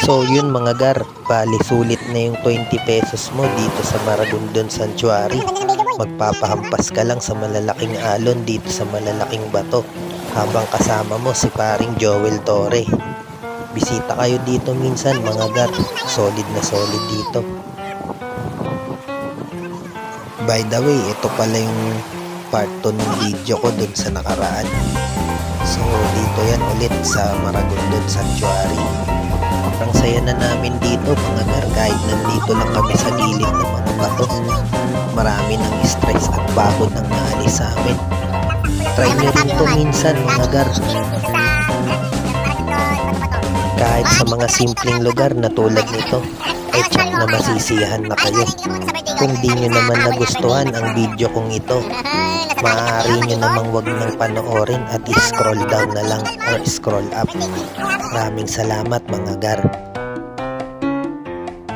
So yun mga gar, bali sulit na yung 20 pesos mo dito sa Maragondon Sanctuary. Magpapahampas ka lang sa malalaking alon dito sa malalaking bato habang kasama mo si paring Joel Torre. Bisita kayo dito minsan mga gar, solid na solid dito. By the way, ito pala yung part 2 ng video ko dun sa nakaraan. So dito yan ulit sa Maragondon Sanctuary. Ang saya na namin dito mga gar, kahit nandito lang kami sa gilid ng mga bato. Marami ng stress at pagod ang naalis sa amin. Try nyo rin to minsan mga gar. Kahit sa mga simpleng lugar na tulad nito, ay tsak na masisiyahan na kayo. Kung di nyo naman nagustuhan ang video kong ito, maaari nyo namang wag nang panoorin at i-scroll down na lang or scroll up. Maraming salamat mga gar.